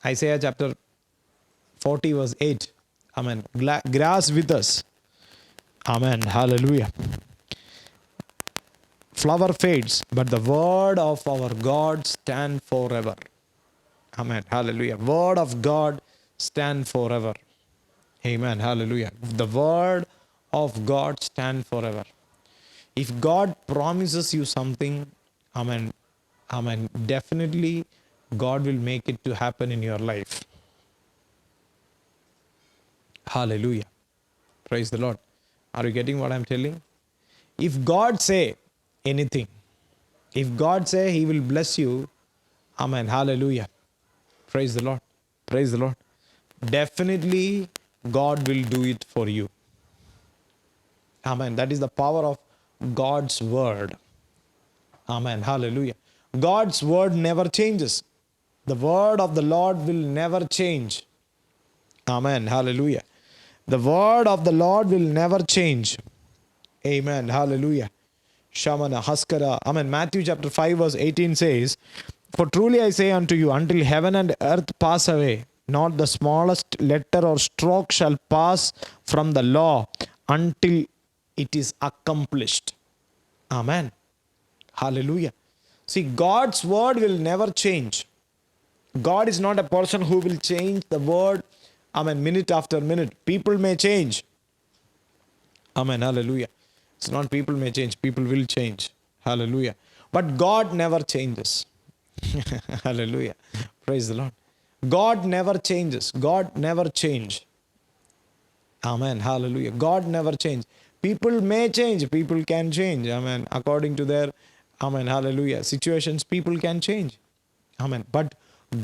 Isaiah chapter 40 verse 8. Amen. Grass withers. Amen. Hallelujah. Flower fades, but the word of our God stand forever. Amen. Hallelujah. Word of God stand forever. Amen. Hallelujah. The word of God stand forever. If God promises you something, amen, amen, definitely God will make it to happen in your life. Hallelujah. Praise the Lord. Are you getting what I'm telling? If God say anything, if God say He will bless you, amen, hallelujah. Praise the Lord. Praise the Lord. Definitely God will do it for you. Amen. That is the power of God's word. Amen. Hallelujah. God's word never changes. The word of the Lord will never change. Amen. Hallelujah. The word of the Lord will never change. Amen. Hallelujah. Shamana, Haskara. Amen. Matthew chapter 5 verse 18 says, "For truly I say unto you, until heaven and earth pass away, not the smallest letter or stroke shall pass from the law until it is accomplished." Amen. Hallelujah. See, God's word will never change. God is not a person who will change the word, amen, minute after minute. People may change. Amen. Hallelujah. It's not people may change, people will change. Hallelujah. But God never changes. Hallelujah. Praise the Lord. God never changes. God never change. Amen. Hallelujah. God never change. People may change. People can change. Amen. According to their, amen, hallelujah, situations, people can change. Amen. But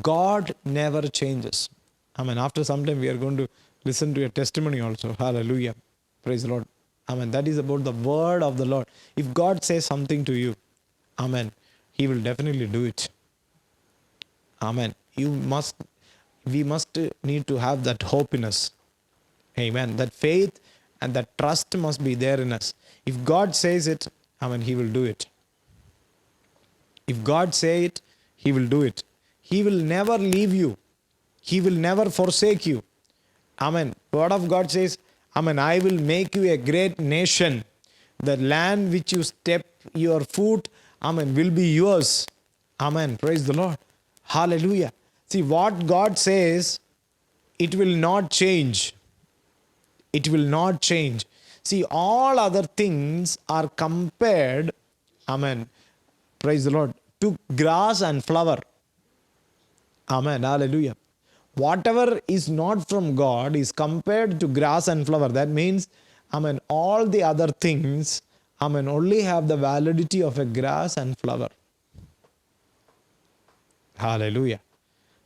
God never changes. Amen. After some time, we are going to listen to a testimony also. Hallelujah. Praise the Lord. Amen. That is about the word of the Lord. If God says something to you, amen, He will definitely do it. Amen. We must need to have that hope in us. Amen. That faith and that trust must be there in us. If God says it, amen, He will do it. If God say it, He will do it. He will never leave you. He will never forsake you. Amen. Word of God says, amen, I will make you a great nation. The land which you step your foot, amen, will be yours. Amen. Praise the Lord. Hallelujah. See, what God says, it will not change. It will not change. See, all other things are compared, amen, praise the Lord, to grass and flower. Amen. Hallelujah. Whatever is not from God is compared to grass and flower. That means, amen, all the other things, amen, only have the validity of a grass and flower. Hallelujah.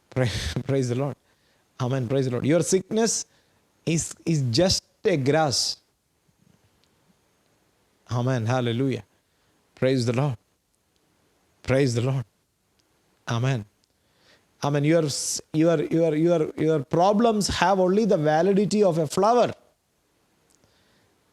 Praise the Lord. Amen. Praise the Lord. Your sickness is just a grass. Amen. Hallelujah. Praise the Lord. Praise the Lord. Amen. Amen. Your problems have only the validity of a flower.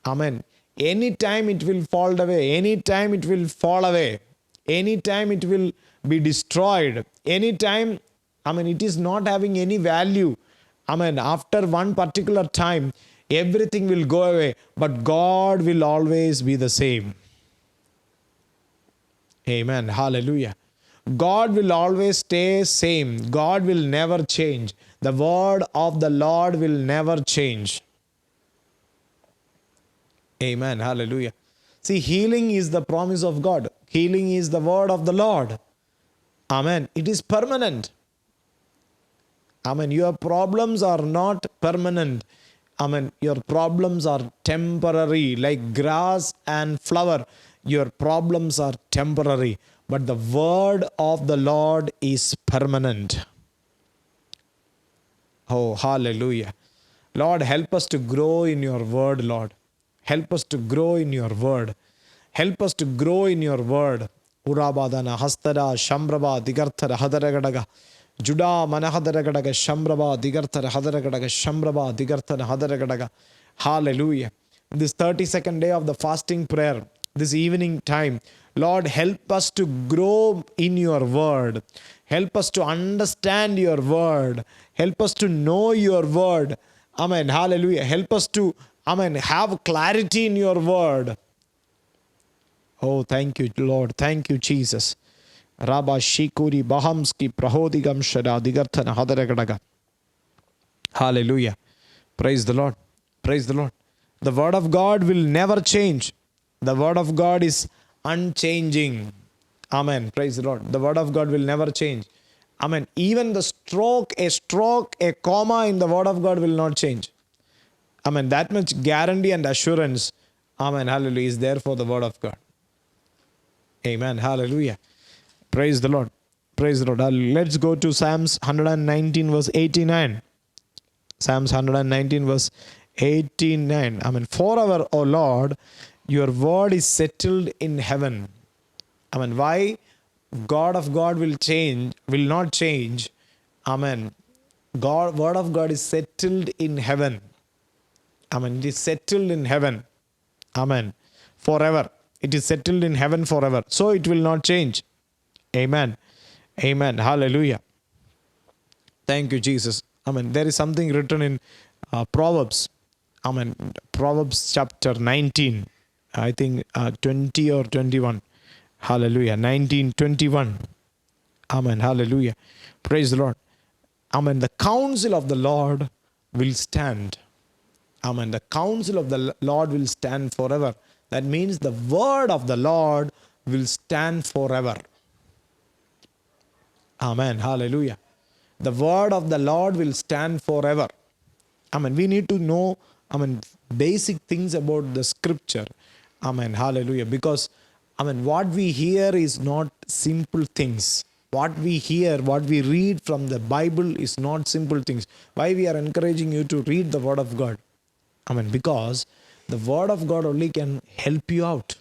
Amen. Anytime it will fall away. Anytime it will fall away. Anytime it will be destroyed. Anytime, amen, it is not having any value. Amen. After one particular time, everything will go away. But God will always be the same. Amen. Hallelujah. God will always stay same. God will never change. The word of the Lord will never change. Amen. Hallelujah. See, healing is the promise of God. Healing is the word of the Lord. Amen. It is permanent. Amen. Your problems are not permanent. Amen. Your problems are temporary, like grass and flower. Your problems are temporary, but the word of the Lord is permanent. Oh, hallelujah. Lord, help us to grow in your word, Lord. Help us to grow in your word. Help us to grow in your word. Urabadana, Hastara, Shambraba, Digarthara, Hadaragadaga, Juda, Manahadaragadaga, Shambraba, Digarthara, Hadaragadaga, Shambraba, Digarthara, Hadaragadaga. Hallelujah. This 32nd day of the fasting prayer, this evening time, Lord, help us to grow in your word. Help us to understand your word. Help us to know your word. Amen. Hallelujah. Help us to, amen, have clarity in your word. Oh, thank you, Lord. Thank you, Jesus. Rabba Shikuri Bahamski Prahodigam Shada Digarthana Hadaragadaga. Hallelujah. Praise the Lord. Praise the Lord. The word of God will never change. The word of God is unchanging. Amen. Praise the Lord. The word of God will never change. Amen. Even the stroke, a comma in the word of God will not change. Amen. That much guarantee and assurance. Amen. Hallelujah. Is there for the word of God. Amen. Hallelujah. Praise the Lord. Praise the Lord. Let's go to Psalms 119 verse 89. Psalms 119 verse 89. Amen. Forever, O Lord, your word is settled in heaven. Amen. Why God of God will not change. Amen. Word of God is settled in heaven. Amen. It is settled in heaven. Amen. Forever. It is settled in heaven forever. So it will not change. Amen. Amen. Hallelujah. Thank you, Jesus. Amen. There is something written in Proverbs. Amen. Proverbs chapter 19. I think 20 or 21. Hallelujah. 19:21. Amen. Hallelujah. Praise the Lord. Amen. The counsel of the Lord will stand. Amen. The counsel of the Lord will stand forever. That means the word of the Lord will stand forever. Amen. Hallelujah. The word of the Lord will stand forever. Amen. We need to know, basic things about the scripture. Amen. Hallelujah. Because, what we hear is not simple things. What we hear, what we read from the Bible is not simple things. Why we are encouraging you to read the word of God? Because the word of God only can help you out.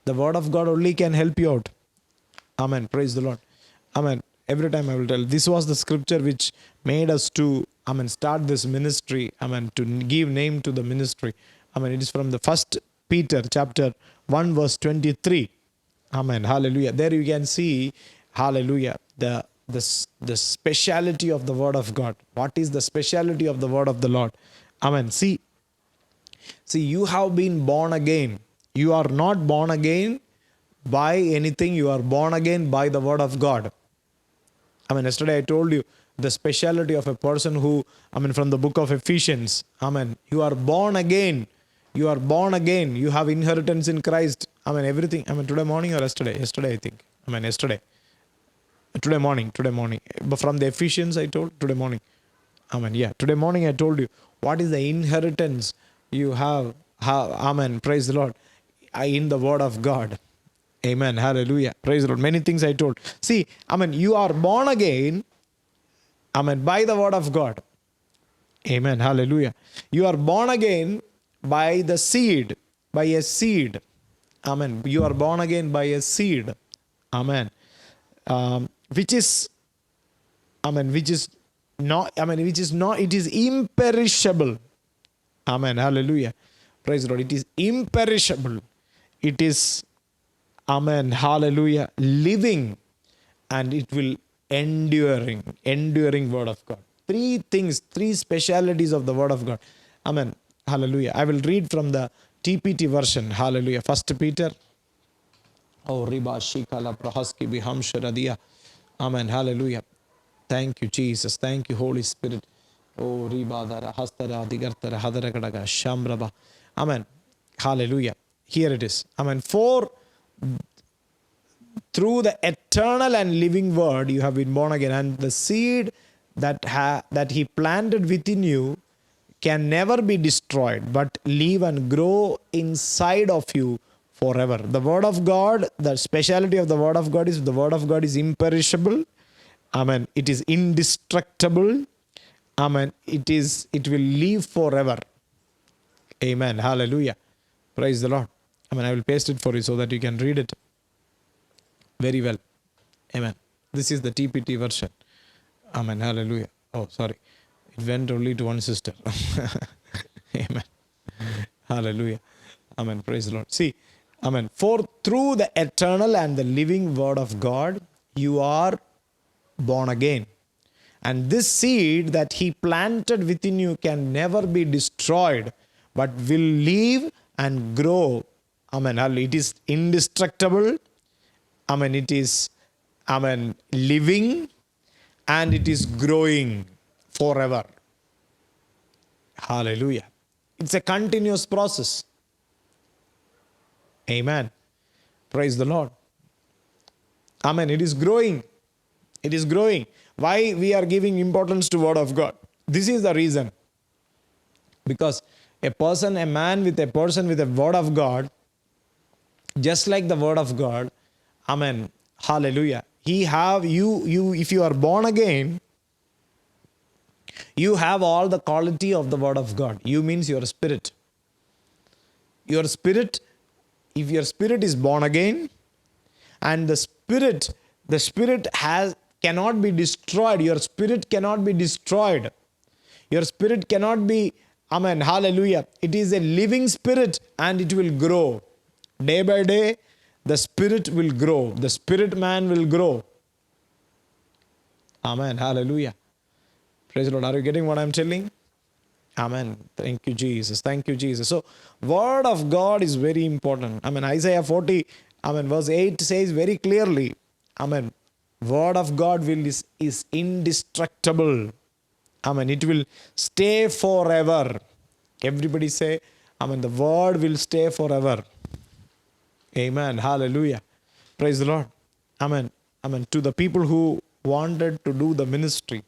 The word of God only can help you out. Amen. Praise the Lord. Amen. Every time I will tell, this was the scripture which made us to, start this ministry. To give name to the ministry. It is from the first Peter chapter 1 verse 23. Amen. Hallelujah. There you can see, hallelujah, the speciality of the word of God. What is the speciality of the word of the Lord? Amen. See, you have been born again. You are not born again by anything. You are born again by the word of God. Yesterday I told you the speciality of a person who, from the book of Ephesians. You are born again. You are born again. You have inheritance in Christ. Everything. Today morning or yesterday? Yesterday, I think. Yesterday. Today morning. But from the Ephesians I told, today morning. Today morning I told you what is the inheritance you have. Praise the Lord. In the word of God. Amen. Hallelujah. Praise the Lord. Many things I told. See, you are born again. By the word of God. Amen. Hallelujah. You are born again by the seed. By a seed. Amen. You are born again by a seed. Amen. Which is not, it is imperishable. Amen. Hallelujah. Praise the Lord. It is imperishable. It is, amen. Hallelujah. Living, and it will enduring word of God. Three things, three specialities of the word of God. Amen. Hallelujah. I will read from the TPT version. Hallelujah. First Peter. Oh, Riba Shikala Prahaski Bihamsharadia. Amen. Hallelujah. Thank you, Jesus. Thank you, Holy Spirit. Oh, Ribadara, Hastara, Digartara, Hadaragadaga, Shambraba. Amen. Hallelujah. Here it is. Amen. For through the eternal and living word you have been born again, and the seed that he planted within you can never be destroyed, but live and grow inside of you forever. The word of God, the speciality of the word of God is the word of God is imperishable. Amen. It is indestructible. Amen. It will live forever. Amen. Hallelujah. Praise the Lord. I will paste it for you so that you can read it very well. Amen. This is the TPT version. Amen. Hallelujah. Oh, sorry. It went only to one sister. Amen. Hallelujah. Amen. Praise the Lord. See, Amen. For through the eternal and the living word of God, you are born again. And this seed that he planted within you can never be destroyed, but will live and grow. Amen. It is indestructible. Amen. It is, amen, living, and it is growing forever. Hallelujah. It's a continuous process. Amen. Praise the Lord. Amen. It is growing. It is growing. Why we are giving importance to Word of God? This is the reason. Because a man with a Word of God, just like the Word of God, amen, hallelujah. If you are born again, you have all the quality of the Word of God. You means your spirit. Your spirit, if your spirit is born again, and the spirit cannot be destroyed. Your spirit cannot be destroyed. Your spirit cannot be, amen, hallelujah. It is a living spirit and it will grow. Day by day, the spirit will grow. The spirit man will grow. Amen, hallelujah. Praise the Lord. Are you getting what I'm telling? Amen. Thank you, Jesus. Thank you, Jesus. So, Word of God is very important. Amen. Isaiah 40, amen, verse 8 says very clearly, amen, Word of God is indestructible. Amen. It will stay forever. Everybody say, amen, the Word will stay forever. Amen. Hallelujah. Praise the Lord. Amen. Amen. To the people who wanted to do the ministry,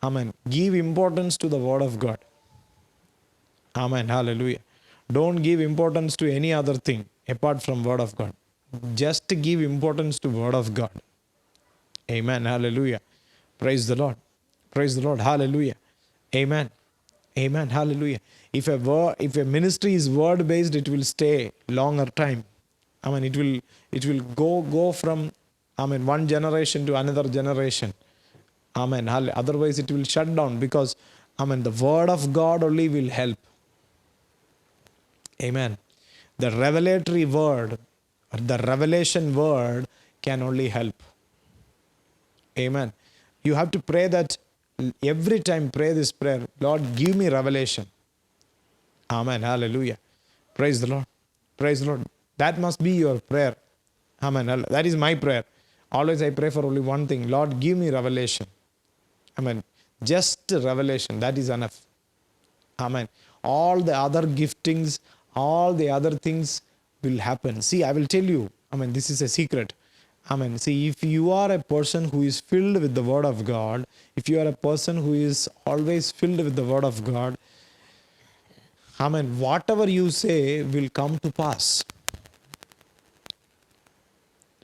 amen, give importance to the Word of God. Amen. Hallelujah. Don't give importance to any other thing apart from Word of God. Just give importance to Word of God. Amen. Hallelujah. Praise the Lord. Praise the Lord. Hallelujah. Amen. Amen. Hallelujah. If a ministry is word based, it will stay longer time. I mean, it will go from, amen, one generation to another generation. Amen. Otherwise, it will shut down because, amen, the Word of God only will help. Amen. The revelatory word, or the revelation word can only help. Amen. You have to pray that every time, pray this prayer, Lord, give me revelation. Amen. Hallelujah. Praise the Lord. Praise the Lord. That must be your prayer. Amen. That is my prayer. Always I pray for only one thing. Lord, give me revelation. Amen. Just revelation. That is enough. Amen. All the other giftings, all the other things will happen. See, I will tell you. Amen. This is a secret. Amen. See, if you are a person who is filled with the Word of God, if you are a person who is always filled with the Word of God, amen, whatever you say will come to pass.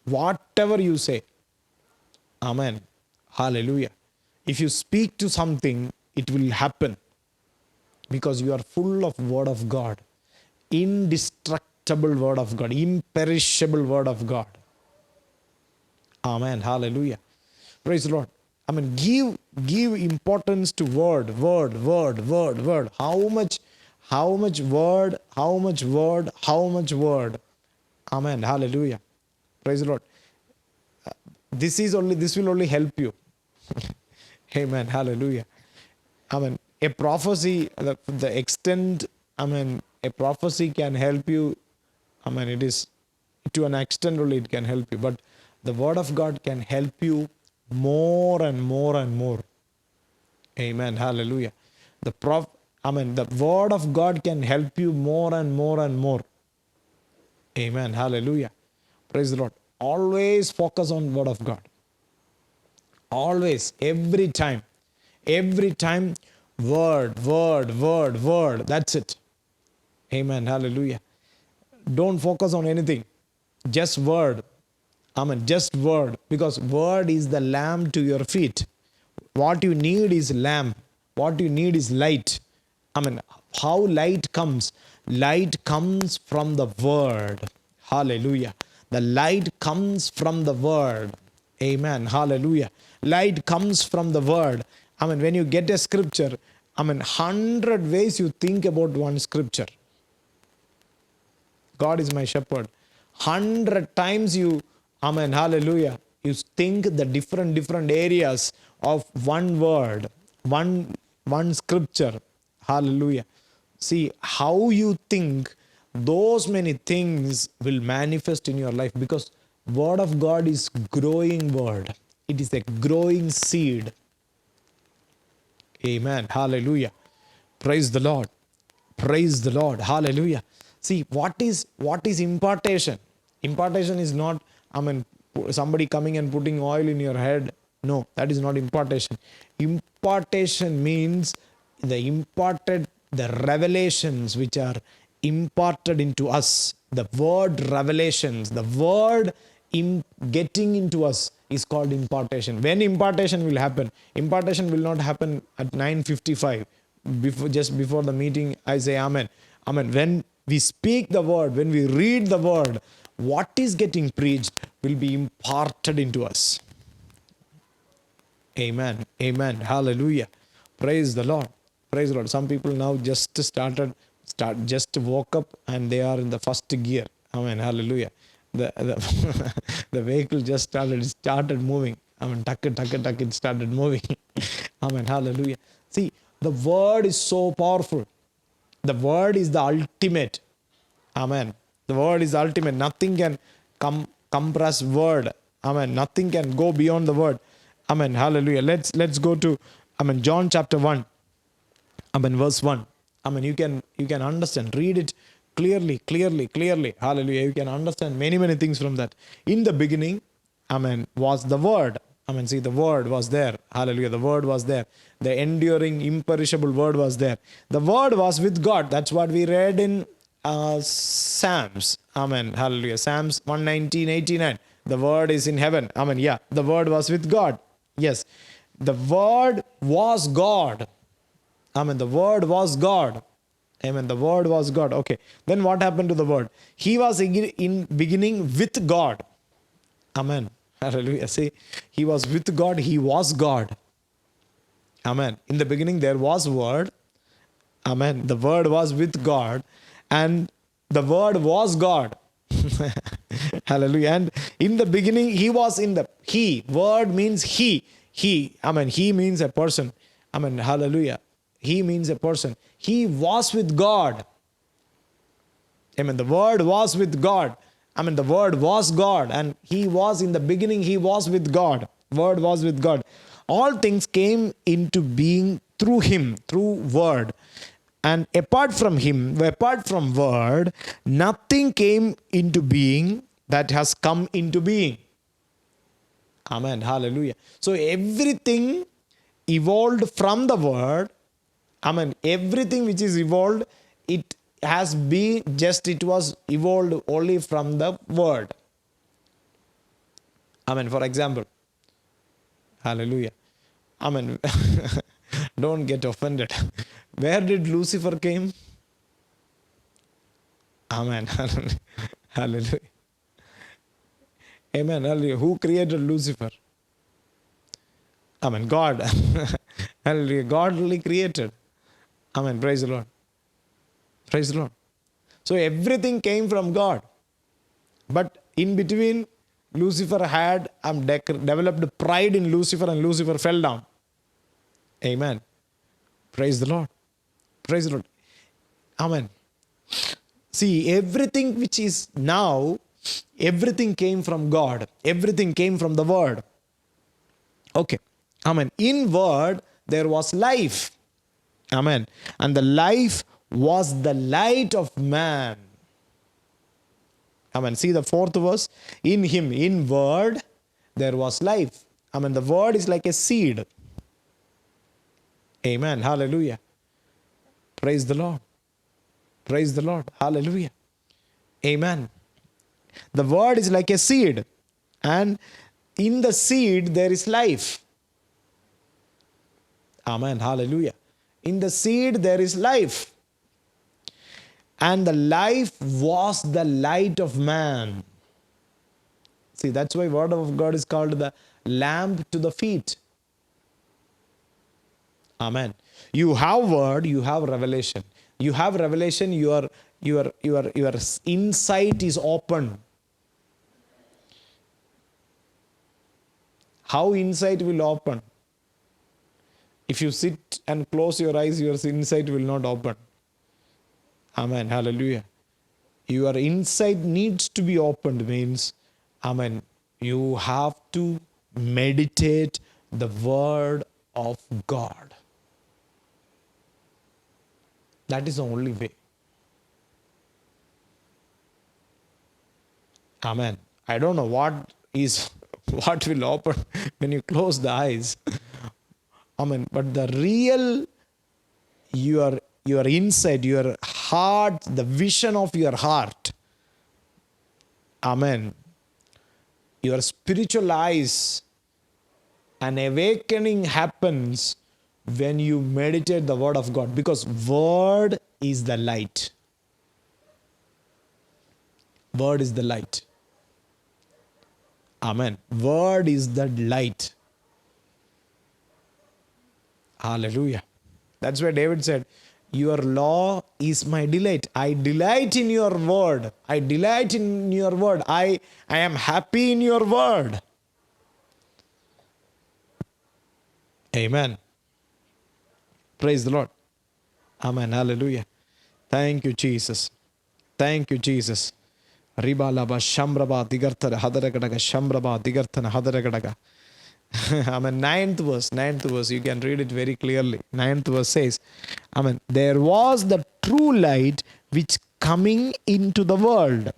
Whatever you say. Amen. Hallelujah. If you speak to something, it will happen because you are full of Word of God. Indestructible Word of God. Imperishable Word of God. Amen. Hallelujah. Praise the Lord. Amen. Give importance to word. How much word. Amen. Hallelujah. Praise the Lord. This will only help you. Amen. Hallelujah. Amen. A prophecy, the extent, amen, a prophecy can help you. Amen. It is to an extent only it can help you. But the Word of God can help you more and more and more. Amen. Hallelujah. The Word of God can help you more and more and more. Amen. Hallelujah. Praise the Lord. Always focus on Word of God. Always, every time, word. That's it. Amen. Hallelujah. Don't focus on anything. Just word. Amen. Just word. Because word is the lamp to your feet. What you need is lamp. What you need is light. Amen. How light comes? Light comes from the word. Hallelujah. The light comes from the word. Amen. Hallelujah. Light comes from the word. Amen. When you get a scripture, 100 ways you think about one scripture. God is my shepherd. 100 times you, amen, hallelujah, you think the different areas of one word, one scripture, hallelujah. See, how you think, those many things will manifest in your life, because word of God is growing word. It is a growing seed. Amen. Hallelujah. Praise the Lord. Praise the Lord. Hallelujah. See, what is impartation? Impartation is not, somebody coming and putting oil in your head. No, that is not impartation. Impartation means the revelations which are imparted into us. The word revelations, the word getting into us is called impartation. When impartation will happen? Impartation will not happen at 9:55. Just before the meeting, I say amen. Amen. When we speak the word, when we read the word, what is getting preached will be imparted into us. Amen. Amen. Hallelujah. Praise the Lord. Praise the Lord. Some people now just just woke up and they are in the first gear. Amen. Hallelujah. The the vehicle just started moving. Amen. Tuck, it started moving. Amen. Hallelujah. See, the word is so powerful. The word is the ultimate. Amen. The word is ultimate. Nothing can compress word. Amen. Nothing can go beyond the word. Amen. Hallelujah. Let's go to John chapter 1. Verse 1. You can understand. Read it clearly. Hallelujah. You can understand many things from that. In the beginning, was the word. See, the word was there. Hallelujah. The word was there. The enduring, imperishable word was there. The word was with God. That's what we read in Psalms. Amen. Hallelujah. Psalms 119:89. The word is in heaven. Amen. Yeah. The word was with God. Yes. The word was God. Amen. The word was God. Amen. The word was God. Okay. Then what happened to the word? He was in beginning with God. Amen. Hallelujah. See, he was with God. He was God. Amen. In the beginning there was word. Amen. The word was with God and the word was God. Hallelujah. And in the beginning he was in the, he, word means he. He means a person. Hallelujah. He means a person. He was with God. Amen. The word was with God. The word was God, and he was in the beginning, he was with God. Word was with God. All things came into being through him, through word. And apart from him, apart from word, nothing came into being that has come into being. Amen. Hallelujah. So everything evolved from the word. Everything which is evolved, it has been just, it was evolved only from the word. For example, hallelujah. Don't get offended. Where did Lucifer came? Amen. Hallelujah. Amen. Hallelujah. Who created Lucifer? God. Hallelujah. God only created. Praise the Lord. Praise the Lord. So everything came from God. But in between, Lucifer had developed pride in Lucifer, and Lucifer fell down. Amen. Praise the Lord. Praise the Lord. Amen. See, everything which is now, everything came from God. Everything came from the word. Okay. In word, there was life. Amen. And the life was the light of man. See the fourth verse. In him, in word, there was life. The word is like a seed. Amen. Hallelujah. Praise the Lord. Praise the Lord. Hallelujah. Amen. The word is like a seed. And in the seed, there is life. Amen. Hallelujah. In the seed, there is life. And the life was the light of man. See, that's why word of God is called the lamp to the feet. Amen. You have word, you have revelation. You have revelation, your insight is open. How insight will open? If you sit and close your eyes, your insight will not open. Amen. Hallelujah. Your insight needs to be opened means, amen, you have to meditate the word of God. That is the only way. Amen. I don't know what will open when you close the eyes. Amen. But the real your inside, your heart, the vision of your heart. Amen. Your spiritual eyes, an awakening happens when you meditate the word of God, because word is the light. Word is the light. Amen. Word is the light. Hallelujah. That's why David said, your law is my delight. I delight in your word. I delight in your word. I am happy in your word. Amen. Praise the Lord. Amen. Hallelujah. Thank you, Jesus. Thank you, Jesus. Ribalaba Shambraba Digartha Hadaragadaga Shambraba Digarthana Hadaragadaga. Amen. Ninth verse, you can read it very clearly. Ninth verse says, Amen. There was the true light which coming into the world.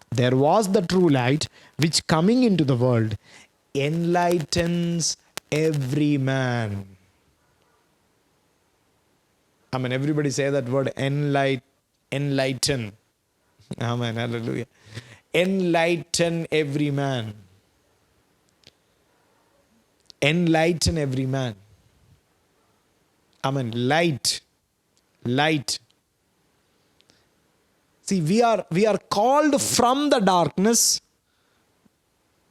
There was the true light which coming into the world enlightens every man. Amen. Everybody say that word enlighten. Amen. Hallelujah. Enlighten every man. Enlighten every man. Amen. Light. See, we are called from the darkness,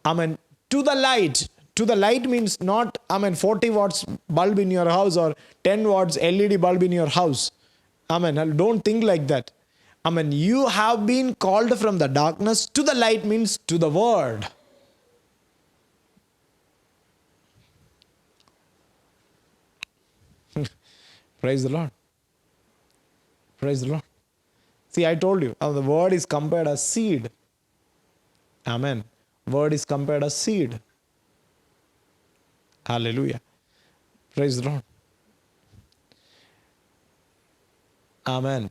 amen, to the light. To the light means not, amen, 40 watts bulb in your house or 10 watts LED bulb in your house. Amen. Don't think like that. Amen. You have been called from the darkness to the light means to the word. Praise the Lord. Praise the Lord. See, I told you, the word is compared as seed. Amen. Word is compared as seed. Hallelujah. Praise the Lord. Amen.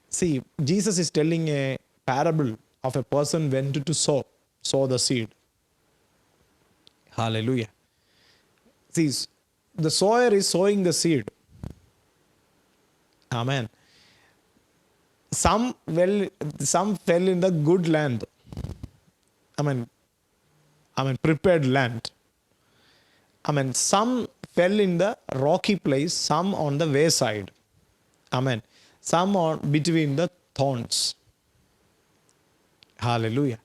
See, Jesus is telling a parable of a person went to sow the seed. Hallelujah. See, the sower is sowing the seed. Amen. Some fell in the good land. Amen. Prepared land. Amen. Some fell in the rocky place, some on the wayside. Amen. Some on between the thorns. Hallelujah.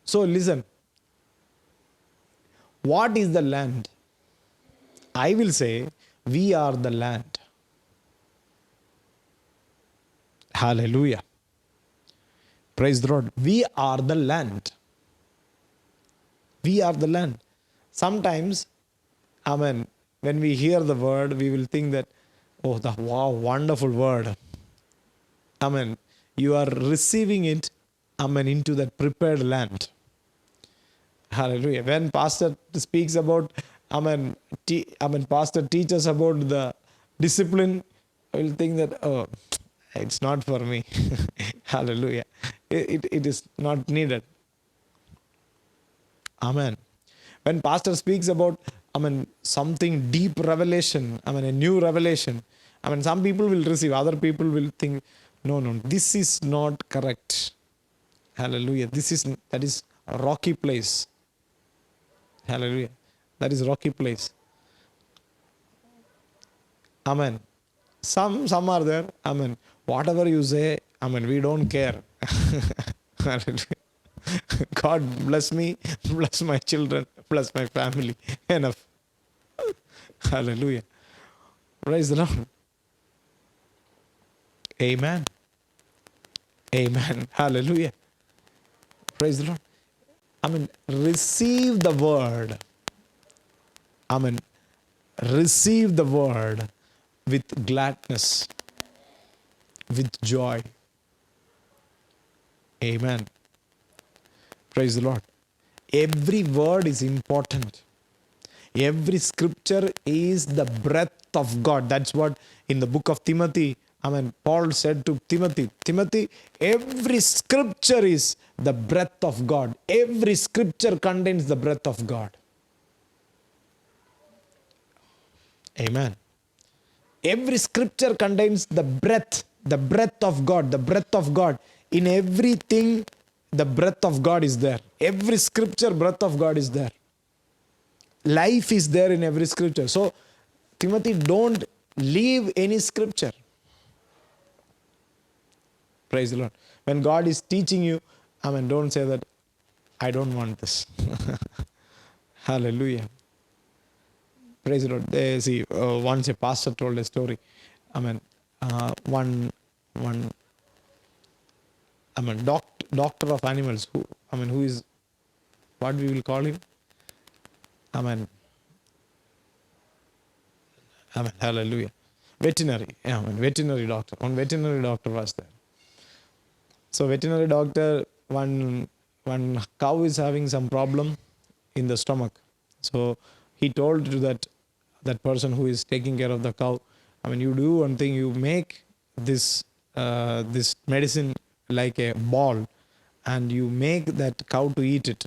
So listen. What is the land? I will say, we are the land. Hallelujah. Praise the Lord. We are the land. We are the land. Sometimes, amen, when we hear the word, we will think that, oh, wow, wonderful word. Amen. You are receiving it, amen, into that prepared land. Hallelujah. When pastor speaks about, pastor teaches about the discipline, I will think that, oh, it's not for me. Hallelujah. It is not needed. Amen. When pastor speaks about, something deep revelation, a new revelation, some people will receive, other people will think, no, this is not correct. Hallelujah. That is a rocky place. Hallelujah. That is rocky place. Amen. Some are there. Amen. Whatever you say, we don't care. Hallelujah. God bless me, bless my children, bless my family. Enough. Hallelujah. Praise the Lord. Amen. Amen. Hallelujah. Praise the Lord. Receive the word. Receive the word with gladness, with joy. Amen. Praise the Lord. Every word is important. Every scripture is the breath of God. That's what in the book of Timothy, Paul said to Timothy, Timothy, every scripture is the breath of God. Every scripture contains the breath of God. Amen. Every scripture contains the breath of God, the breath of God. In everything, the breath of God is there. Every scripture, breath of God is there. Life is there in every scripture. So, Timothy, don't leave any scripture. Praise the Lord. When God is teaching you, don't say that, I don't want this. Hallelujah. Praise the Lord. Once a pastor told a story. One doctor of animals, who is, what we will call him? Hallelujah. Veterinary. Veterinary doctor. One veterinary doctor was there. So veterinary doctor, one cow is having some problem in the stomach. So he told to that person who is taking care of the cow, you do one thing, you make this medicine like a ball, and you make that cow to eat it.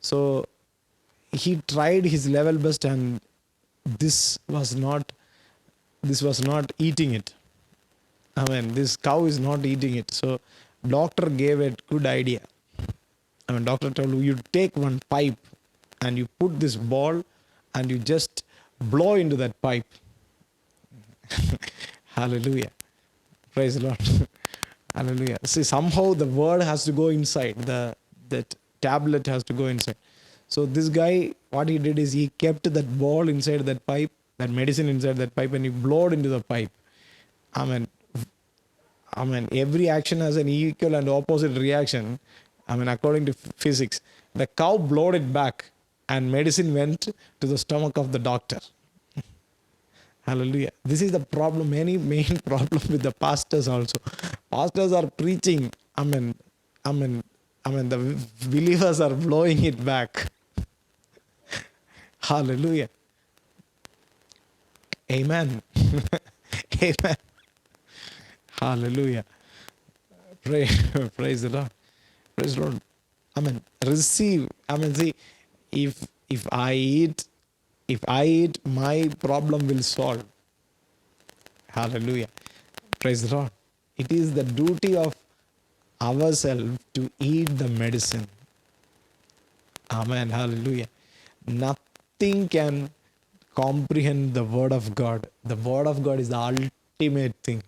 So he tried his level best, and this was not eating it. This cow is not eating it. So doctor gave a good idea. Doctor told you take one pipe and you put this ball and you just blow into that pipe. Hallelujah. Praise the Lord. Hallelujah. See, somehow the word has to go inside. That tablet has to go inside. So this guy, what he did is he kept that ball inside that pipe, that medicine inside that pipe, and he blowed into the pipe. Every action has an equal and opposite reaction. According to physics, the cow blowed it back and medicine went to the stomach of the doctor. Hallelujah. This is the problem, main problem with the pastors also. Pastors are preaching, the believers are blowing it back. Hallelujah. Amen. Amen. Hallelujah. Praise the Lord. Praise the Lord. Receive. See, if I eat, my problem will solve. Hallelujah. Praise the Lord. It is the duty of ourselves to eat the medicine. Amen. Hallelujah. Nothing can comprehend the word of God. The word of God is the ultimate thing.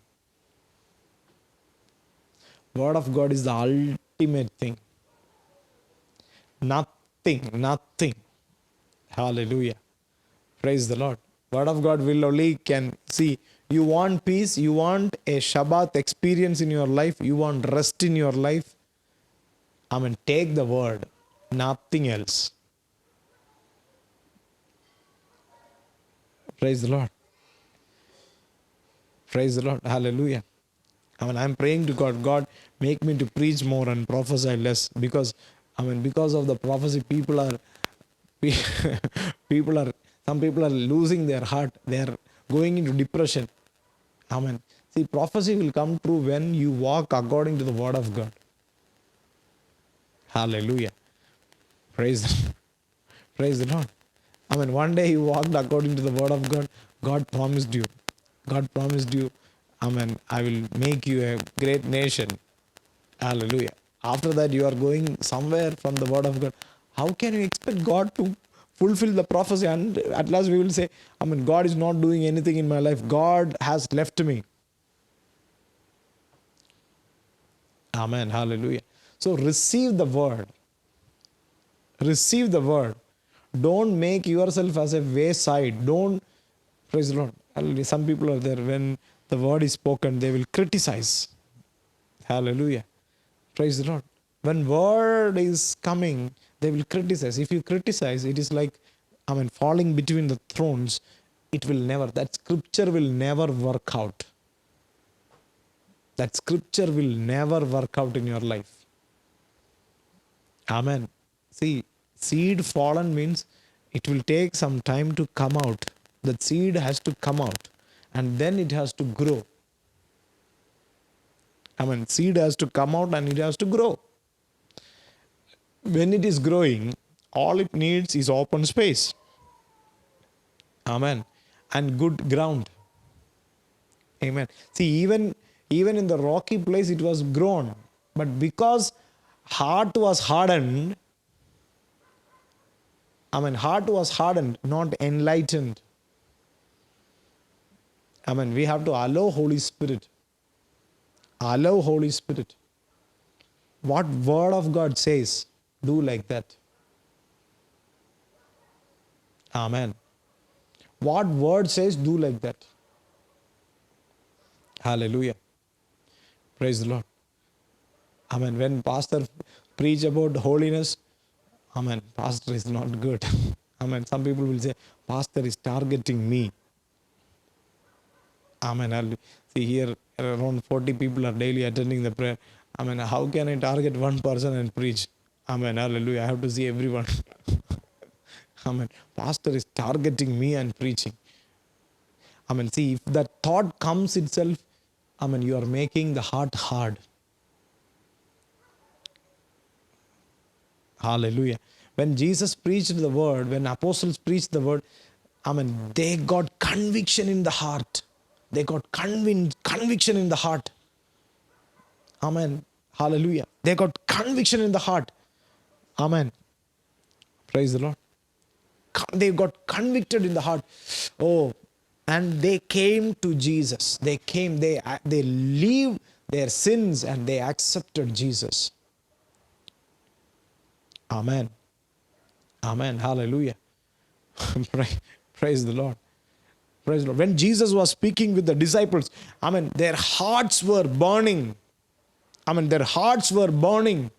Word of God is the ultimate thing. Nothing. Hallelujah. Praise the Lord. Word of God will only can see. You want peace, you want a Shabbat experience in your life, you want rest in your life. Take the word, nothing else. Praise the Lord. Praise the Lord. Hallelujah. I'm praying to God, God, make me to preach more and prophesy less, because because of the prophecy, some people are losing their heart. They are going into depression. See, prophecy will come true when you walk according to the word of God. Hallelujah. Praise the Lord. One day you walked according to the word of God. God promised you. I will make you a great nation. Hallelujah. After that, you are going somewhere from the word of God. How can you expect God to fulfill the prophecy? And at last we will say, God is not doing anything in my life. God has left me. Amen. Hallelujah. So receive the word. Receive the word. Don't make yourself as a wayside. Don't, praise the Lord. Hallelujah. Some people are there, when the word is spoken, they will criticize. Hallelujah. Praise the Lord. When word is coming, they will criticize. If you criticize, it is like, falling between the thrones. It will never, that scripture will never work out. That scripture will never work out in your life. Amen. See, seed fallen means it will take some time to come out. The seed has to come out and then it has to grow. Seed has to come out and it has to grow. When it is growing, all it needs is open space. Amen. And good ground. Amen. See, even in the rocky place, it was grown. But because heart was hardened, heart was hardened, not enlightened. We have to allow Holy Spirit. Allow Holy Spirit. What word of God says, do like that. Amen. What word says, do like that. Hallelujah. Praise the Lord. When pastor preach about holiness, pastor is not good. Some people will say, pastor is targeting me. See here, around 40 people are daily attending the prayer. How can I target one person and preach? Hallelujah. I have to see everyone. Pastor is targeting me and preaching. See, if that thought comes itself, you are making the heart hard. Hallelujah. When Jesus preached the word, when apostles preached the word, they got conviction in the heart. They got conviction in the heart. Amen. Hallelujah. They got conviction in the heart. Amen. Praise the Lord. They got convicted in the heart. Oh, and they came to Jesus. They came, they leave their sins and they accepted Jesus. Amen. Amen. Hallelujah. Praise the Lord. Praise the Lord. When Jesus was speaking with the disciples, their hearts were burning. Their hearts were burning.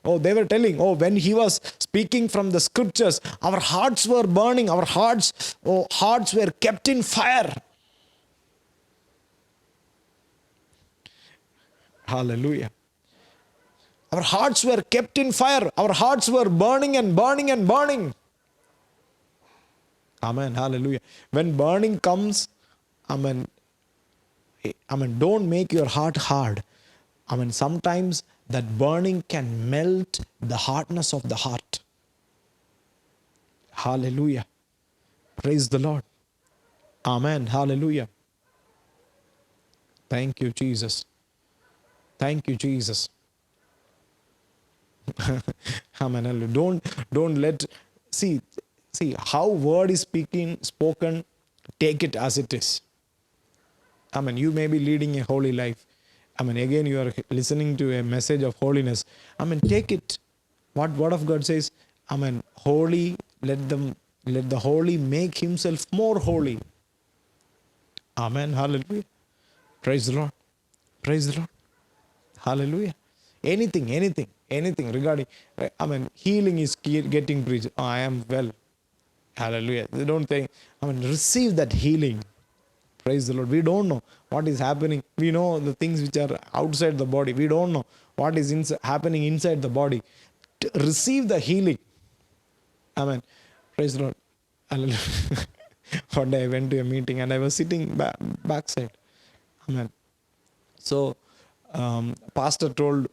Oh, they were telling, when he was speaking from the scriptures, our hearts were burning. Our hearts were kept in fire. Hallelujah. Our hearts were kept in fire. Our hearts were burning and burning and burning. Amen. Hallelujah. When burning comes, don't make your heart hard. Sometimes that burning can melt the hardness of the heart. Hallelujah. Praise the Lord. Amen. Hallelujah. Thank you, Jesus. Thank you, Jesus. Amen. Don't let, see how word is spoken, take it as it is. You may be leading a holy life. Again, you are listening to a message of holiness. Take it. What word of God says? Holy, let the holy make himself more holy. Amen. Hallelujah. Praise the Lord. Praise the Lord. Hallelujah. Anything regarding, healing is getting preached. Oh, I am well. Hallelujah. They don't think, receive that healing. Praise the Lord. We don't know what is happening. We know the things which are outside the body. We don't know what is happening inside the body. To receive the healing. Amen. Praise the Lord. Hallelujah. One day I went to a meeting and I was sitting backside. Amen. So, pastor told,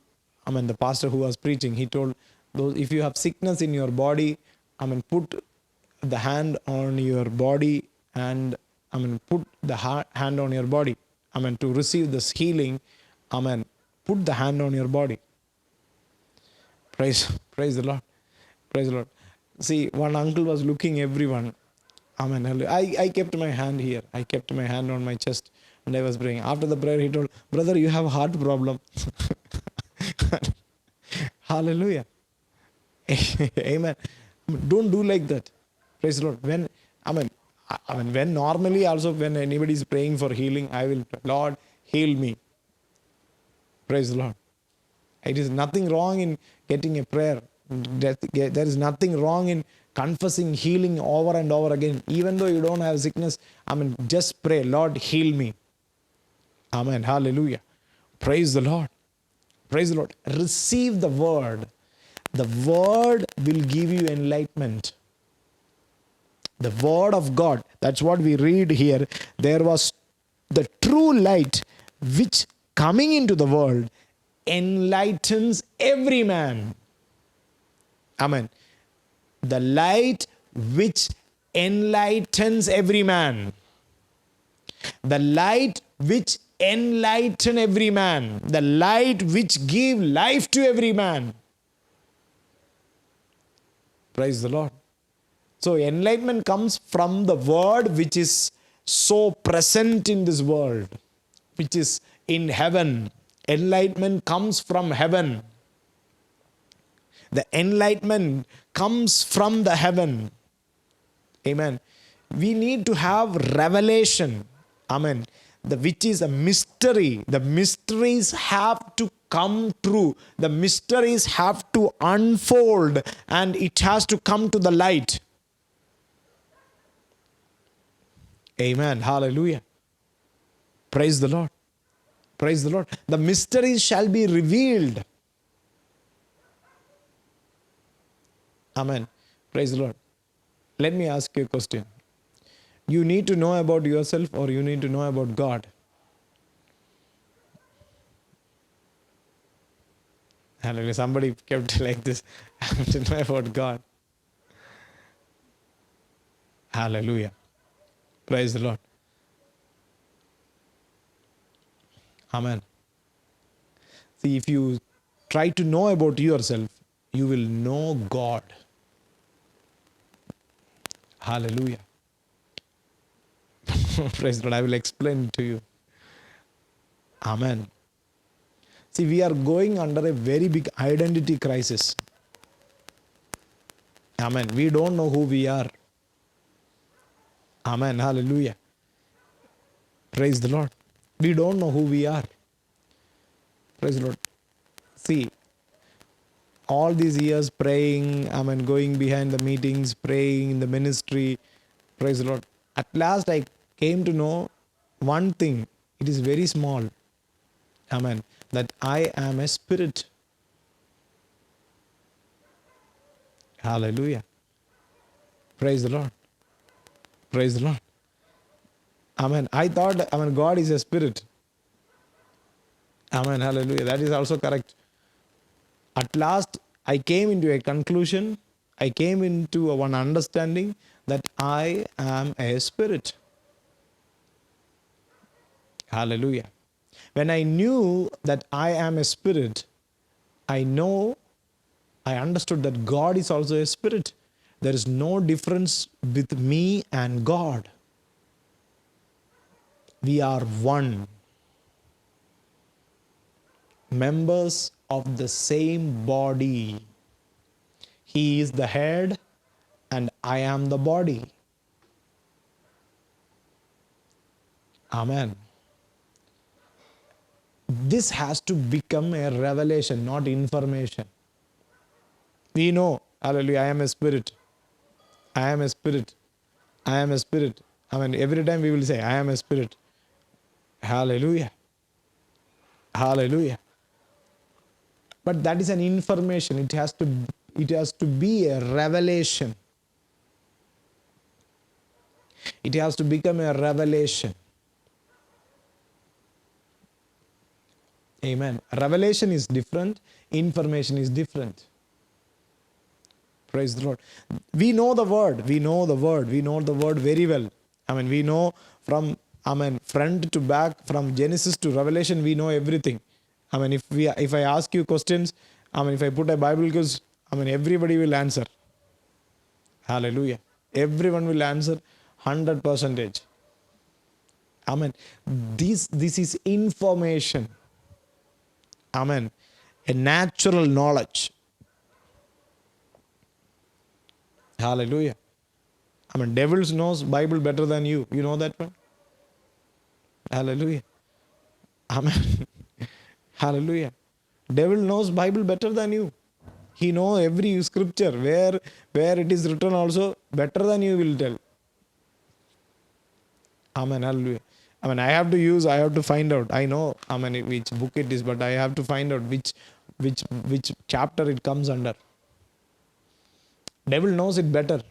the pastor who was preaching, he told those, if you have sickness in your body, put the hand on your body and put the hand on your body. To receive this healing, put the hand on your body. Praise the Lord. Praise the Lord. See, one uncle was looking everyone. I kept my hand here. I kept my hand on my chest and I was praying. After the prayer, he told, brother, you have a heart problem. Hallelujah. Amen. Don't do like that. Praise the Lord. When normally also when anybody is praying for healing, I will, Lord, heal me. Praise the Lord. It is nothing wrong in getting a prayer. There is nothing wrong in confessing healing over and over again. Even though you don't have sickness, just pray, Lord, heal me. Amen. Hallelujah. Praise the Lord. Praise the Lord. Receive the word. The word will give you enlightenment. The word of God. That's what we read here. There was the true light which coming into the world enlightens every man. Amen. The light which enlightens every man. The light which enlighten every man. The light which give life to every man. Praise the Lord. So enlightenment comes from the word which is so present in this world, which is in heaven. Enlightenment comes from heaven. The enlightenment comes from the heaven. Amen. We need to have revelation. Amen. Which is a mystery. The mysteries have to come true. The mysteries have to unfold and it has to come to the light. Amen. Hallelujah. Praise the Lord. Praise the Lord. The mysteries shall be revealed. Amen. Praise the Lord. Let me ask you a question. You need to know about yourself or you need to know about God? Hallelujah. Somebody kept like this. I have to know about God. Hallelujah. Praise the Lord. Amen. See, if you try to know about yourself, you will know God. Hallelujah. Praise the Lord. I will explain to you. Amen. See, we are going under a very big identity crisis. Amen. We don't know who we are. Amen. Hallelujah. Praise the Lord. We don't know who we are. Praise the Lord. See, all these years praying, going behind the meetings, praying in the ministry. Praise the Lord. At last I came to know one thing. It is very small. Amen. That I am a spirit. Hallelujah. Praise the Lord. Praise the Lord. Amen. I thought, God is a spirit. Amen. Hallelujah. That is also correct. At last, I came into a conclusion. I came into one understanding that I am a spirit. Hallelujah. When I knew that I am a spirit, I understood that God is also a spirit. There is no difference with me and God. We are one. Members of the same body. He is the head and I am the body. Amen. This has to become a revelation, not information. We know, hallelujah, I am a spirit. I am a spirit. I am a spirit. Every time we will say, I am a spirit. Hallelujah. Hallelujah. But that is an information. It has to be a revelation. It has to become a revelation. Amen. Revelation is different. Information is different. Praise the Lord. We know the word. We know the word. We know the word very well. We know from, front to back, from Genesis to Revelation, we know everything. If I ask you questions, if I put a Bible quiz, everybody will answer. Hallelujah. Everyone will answer 100%. Amen. This is information. Amen. A natural knowledge. Hallelujah. Devils knows Bible better than you. You know that one? Hallelujah. Amen. Hallelujah. Devil knows Bible better than you. He know every scripture where it is written also better than you will tell. Amen. Hallelujah. I have to find out. I know, which book it is, but I have to find out which chapter it comes under. Devil knows it better.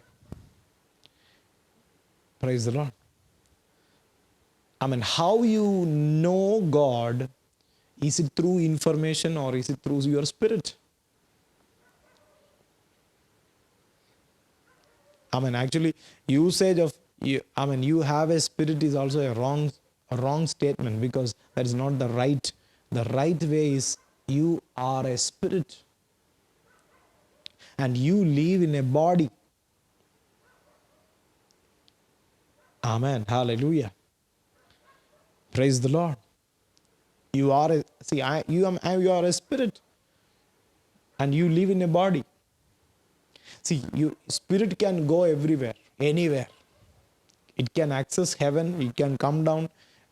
Praise the Lord. How you know God? Is it through information or is it through your spirit? Actually, usage of you have a spirit is also a wrong statement, because that is not the right. The right way is you are a spirit and you live in a body. Amen. Hallelujah. Praise the Lord. You are you are a spirit and you live in a body. See, your spirit can go everywhere, anywhere. It can access heaven, it can come down.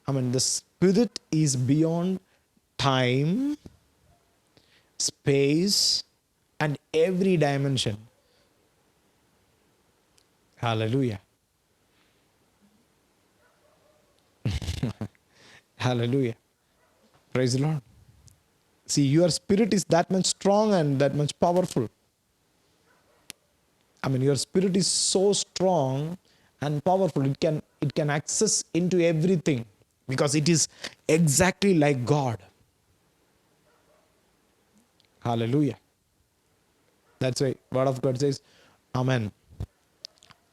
The spirit is beyond time, space, and every dimension. Hallelujah. Hallelujah. Praise the Lord. See, your spirit is that much strong and that much powerful. Your spirit is so strong and powerful. It can access into everything because it is exactly like God. Hallelujah. That's why Word of God says, Amen.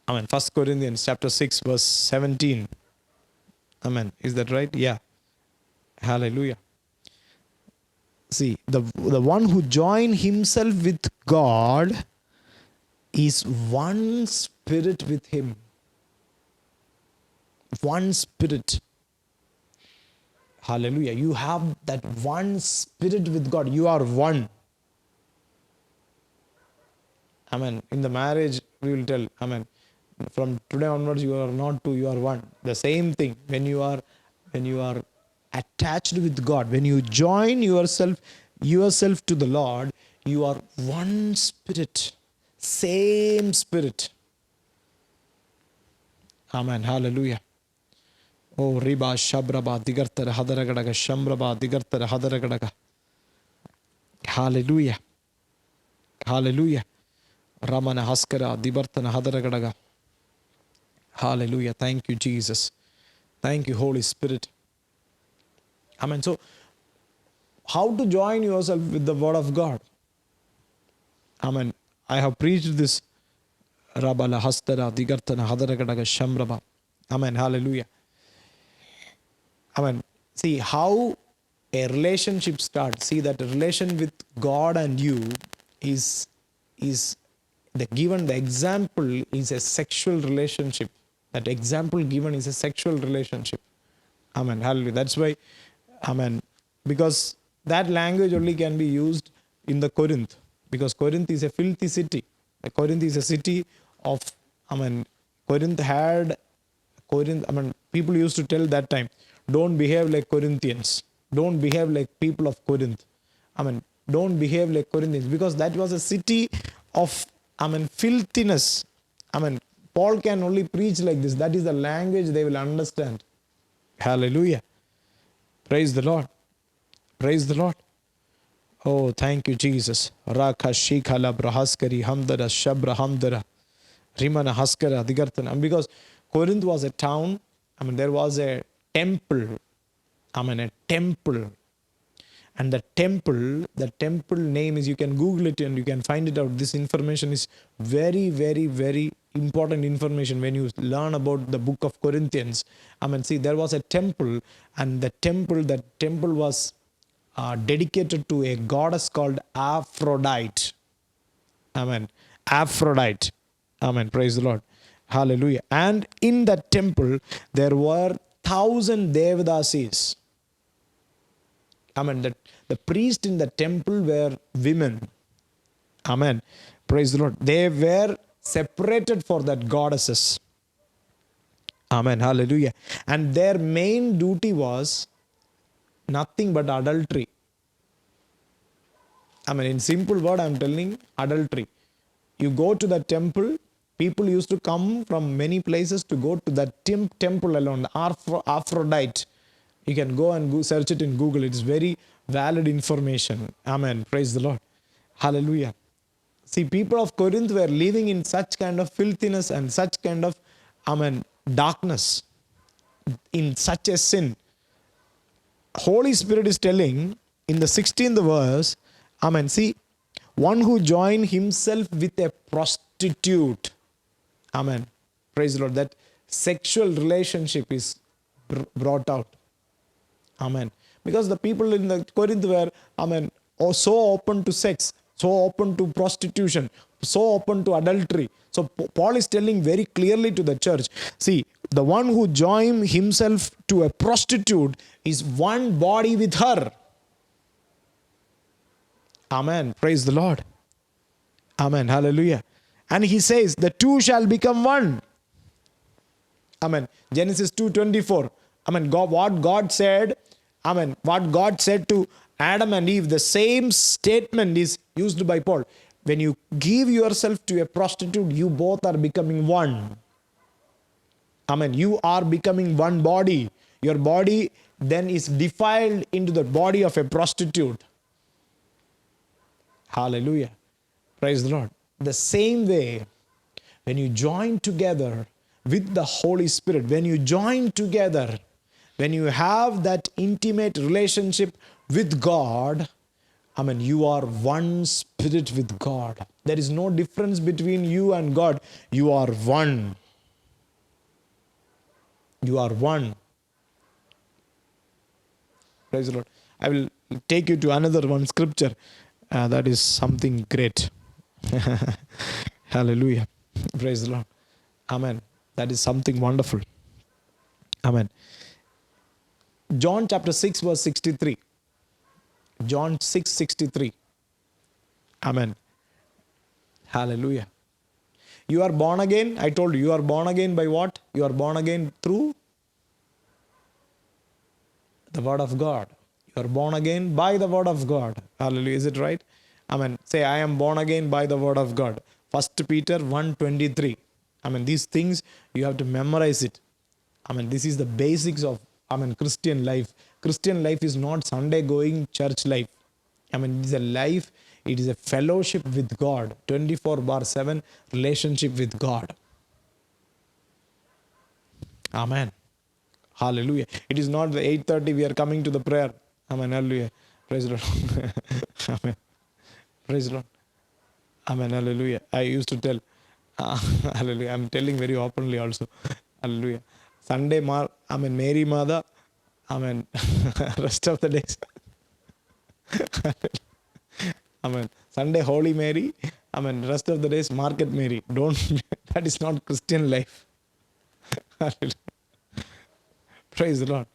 1 Corinthians chapter 6 verse 17. Amen. Is that right? Yeah. Hallelujah. See, the one who joined himself with God is one spirit with him. One spirit. Hallelujah. You have that one spirit with God. You are one. Amen. In the marriage, we will tell, Amen. From today onwards, you are not two, you are one. The same thing. When you are attached with God, when you join yourself to the Lord, you are one spirit. Same spirit. Amen. Hallelujah. Oh, Riba Shabraba Digartara Hadaragadaga Shambraba Digartara Hadaragadaga. Hallelujah. Hallelujah. Ramana Haskara Dibartana Hadaragadaga. Hallelujah. Thank you, Jesus. Thank you, Holy Spirit. Amen. So, how to join yourself with the Word of God? Amen. I have preached this. Rabala Hastara Digartana Hadaragadaga Shambraba. Amen. Hallelujah. Amen. See how a relationship starts. See that a relation with God and you is the example is a sexual relationship. That example given is a sexual relationship. Amen. Hallelujah. That's why, Amen. Because that language only can be used in the Corinth. Because Corinth is a filthy city. Corinth is a city of, Corinth had, people used to tell that time, don't behave like Corinthians. Don't behave like people of Corinth. Don't behave like Corinthians. Because that was a city of, filthiness. Paul can only preach like this. That is the language they will understand. Hallelujah. Praise the Lord. Praise the Lord. Oh, thank you, Jesus. Raka Shikhala Brahaskari Hamdara Shabra Hamdara Rimana Haskara Digartana. And because Corinth was a town, there was a temple. A temple. And the temple name is, you can Google it and you can find it out. This information is very, very, very important information when you learn about the book of Corinthians. See, there was a temple, and that temple was dedicated to a goddess called Aphrodite. Amen. Aphrodite. Amen. Praise the Lord. Hallelujah. And in that temple, there were 1,000 Devadasis. The priests in the temple were women. Amen. Praise the Lord. They were separated for that goddesses. Amen. Hallelujah. And their main duty was nothing but adultery. I mean, in simple word, I'm telling adultery. You go to the temple, people used to come from many places to go to that temple alone, the Aphrodite. You can go and search it in Google. It's very valid information. Amen. Praise the Lord. Hallelujah. See, people of Corinth were living in such kind of filthiness and such kind of, darkness, in such a sin. Holy Spirit is telling in the 16th verse, see, one who joined himself with a prostitute. Amen. Praise the Lord. That sexual relationship is brought out. Amen. Because the people in the Corinth were, so open to sex, so open to prostitution, so open to adultery. So Paul is telling very clearly to the church, see, the one who joined himself to a prostitute is one body with her. Amen. Praise the Lord. Amen. Hallelujah. And he says, the two shall become one. Amen. Genesis 2:24. What God said, what God said to Adam and Eve, the same statement is used by Paul. When you give yourself to a prostitute, you both are becoming one. You are becoming one body. Your body then is defiled into the body of a prostitute. Hallelujah. Praise the Lord. The same way, when you join together with the Holy Spirit, when you join together, when you have that intimate relationship with God, you are one spirit with God. There is no difference between you and God. You are one. You are one. Praise the Lord. I will take you to another one scripture. That is something great. Hallelujah. Praise the Lord. Amen. That is something wonderful. Amen. John chapter 6 verse 63. John 6:63. Amen. Hallelujah. You are born again. I told you, you are born again by what? You are born again through the word of God. You are born again by the word of God. Hallelujah. Is it right? Amen. Say, I am born again by the word of God. 1 Peter 1:23. These things you have to memorize it. This is the basics of Christian life. Christian life is not Sunday going church life. It is a life, it is a fellowship with God, 24/7 relationship with God. Amen. Hallelujah. It is not the 8:30 we are coming to the prayer. Amen. Hallelujah. Praise the Lord. Amen. Praise the Lord. Amen. Hallelujah. I used to tell, hallelujah. I'm telling very openly also. Hallelujah. Sunday, Mary Mother. Amen. Rest of the days. Amen. Sunday, Holy Mary. Rest of the days, Market Mary. That is not Christian life. Hallelujah. Praise the Lord.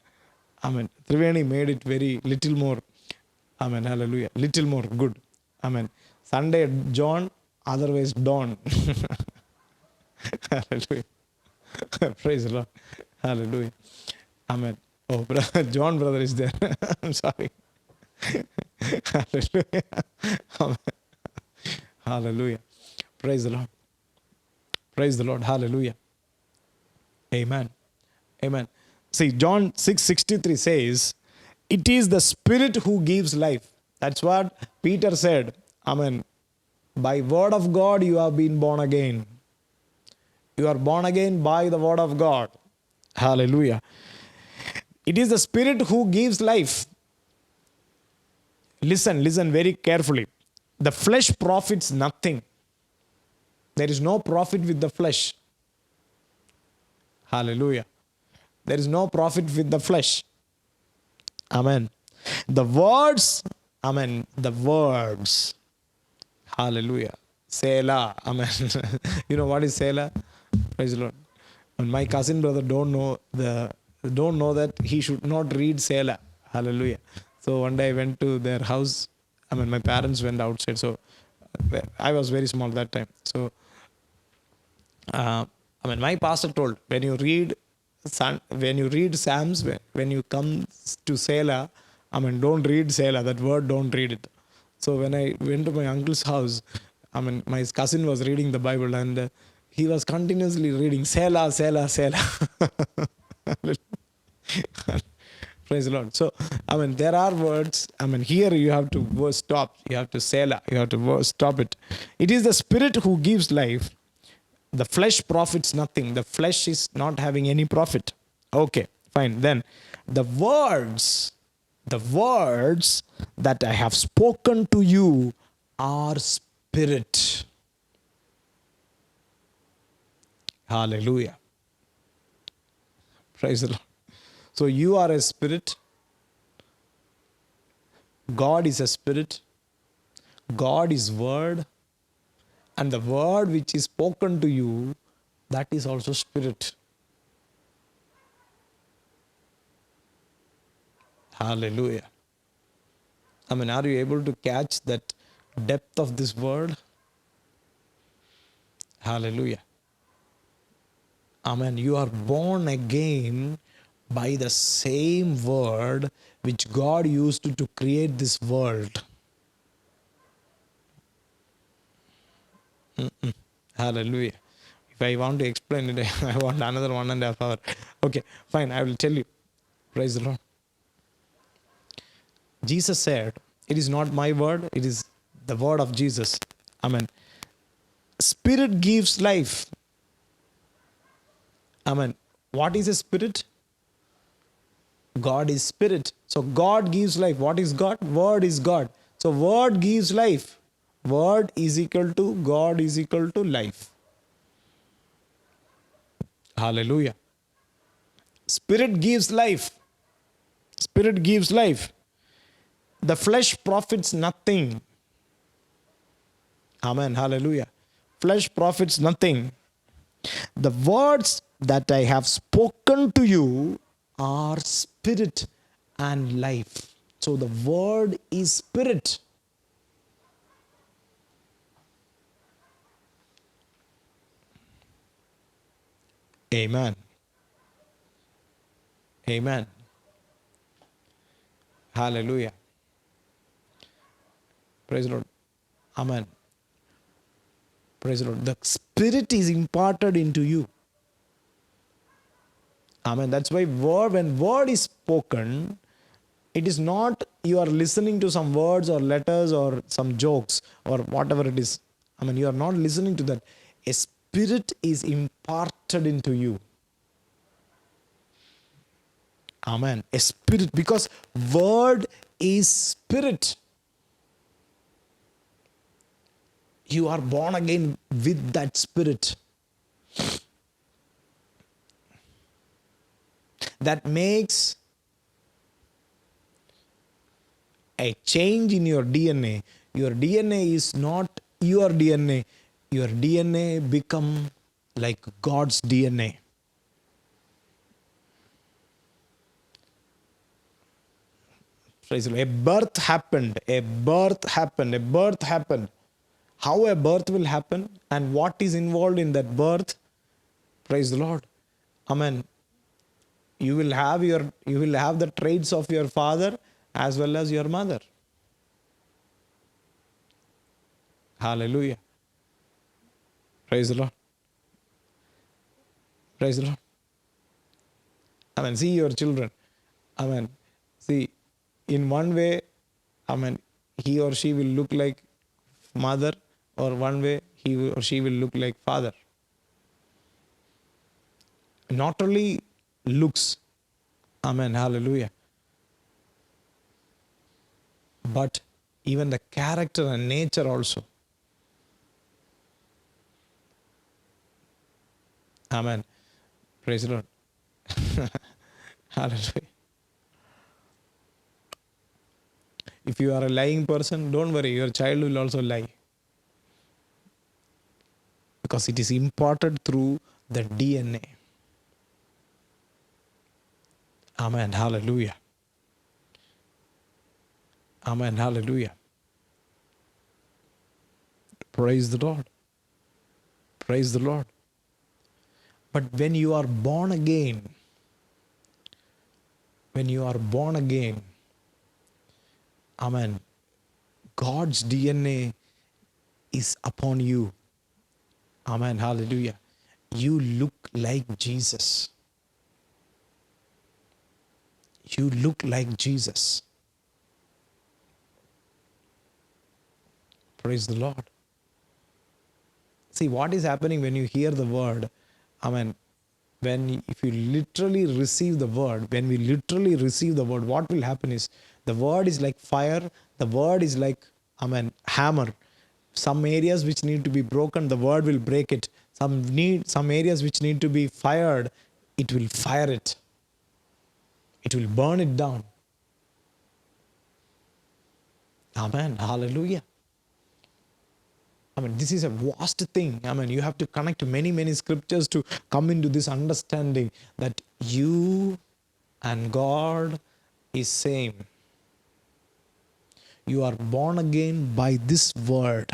Amen. Triveni made it very little more. Amen. Hallelujah. Little more good. Amen. Sunday, John, otherwise Dawn. Hallelujah. Praise the Lord. Hallelujah. Amen. Oh, John brother is there. I'm sorry. Hallelujah. Amen. Hallelujah. Praise the Lord. Praise the Lord. Hallelujah. Amen. Amen. See, John 6:63 says, it is the Spirit who gives life. That's what Peter said. Amen. By word of God you have been born again. You are born again by the word of God. Hallelujah. It is the Spirit who gives life. Listen very carefully. The flesh profits nothing. There is no profit with the flesh. Hallelujah. There is no profit with the flesh. Amen. The words, the words. Hallelujah. Selah. Amen. You know what is Selah? Praise the Lord. And my cousin brother don't know that he should not read Selah. Hallelujah. So one day I went to their house. My parents went outside. So I was very small that time. So my pastor told, when you read Psalms, when you come to Selah, don't read Selah. That word, don't read it. So when I went to my uncle's house, my cousin was reading the Bible, and he was continuously reading Selah, Selah, Selah. Praise the Lord. So, there are words. Here you have to stop. You have to Selah. You have to stop it. It is the Spirit who gives life. The flesh profits nothing. The flesh is not having any profit. Okay, fine. Then the words that I have spoken to you are spirit. Hallelujah. Praise the Lord. So you are a spirit. God is a spirit. God is word. And the word which is spoken to you, that is also spirit. Hallelujah. Are you able to catch that depth of this word? Hallelujah. Amen. You are born again by the same word which God used to create this world. Hallelujah. If I want to explain it, I want another 1.5 hours. Okay, fine. I will tell you. Praise the Lord. Jesus said, it is not my word, it is the word of Jesus. Amen. Spirit gives life. Amen. What is a spirit? God is spirit. So God gives life. What is God? Word is God. So word gives life. Word is equal to God is equal to life. Hallelujah. Spirit gives life. Spirit gives life. The flesh profits nothing. Amen. Hallelujah. Flesh profits nothing. The words that I have spoken to you are spirit and life. So the word is spirit. Amen. Amen. Hallelujah. Praise the Lord. Amen. Praise the Lord. The spirit is imparted into you. Amen. That's why when word is spoken, it is not you are listening to some words or letters or some jokes or whatever it is. You are not listening to that. A spirit is imparted into you. Amen. A spirit, because word is spirit. You are born again with that spirit. That makes a change in your DNA. Your DNA is not your DNA. Your DNA become like God's DNA. Praise the Lord. A birth happened. A birth happened. A birth happened. How a birth will happen and what is involved in that birth? Praise the Lord. Amen. You will have the traits of your father as well as your mother. Hallelujah. Praise the Lord. Praise the Lord. See your children. See, in one way, he or she will look like mother, or one way he or she will look like father. Not only looks, hallelujah, but even the character and nature also. Amen. Praise the Lord. Hallelujah. If you are a lying person, don't worry, your child will also lie. Because it is imparted through the DNA. Amen. Hallelujah. Amen. Hallelujah. Praise the Lord. Praise the Lord. But when you are born again, amen, God's DNA is upon you. Amen. Hallelujah. You look like Jesus. You look like Jesus. Praise the Lord. See, what is happening when you hear the word? Amen. If you literally receive the word, when we literally receive the word, what will happen is the word is like fire. The word is like, hammer. Some areas which need to be broken, the word will break it. Some areas which need to be fired, it will fire it. It will burn it down. Amen. Hallelujah. This is a vast thing. You have to connect many, many scriptures to come into this understanding that you and God is same. You are born again by this word.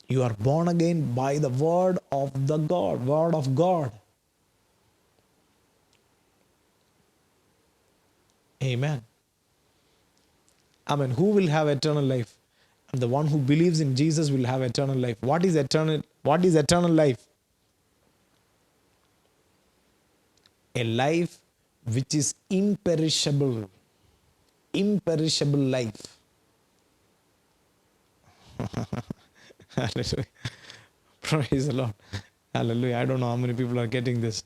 You are born again by the word of God. Amen. Who will have eternal life? The one who believes in Jesus will have eternal life. What is eternal life? A life which is imperishable. Imperishable life. Hallelujah. Praise the Lord. Hallelujah. I don't know how many people are getting this.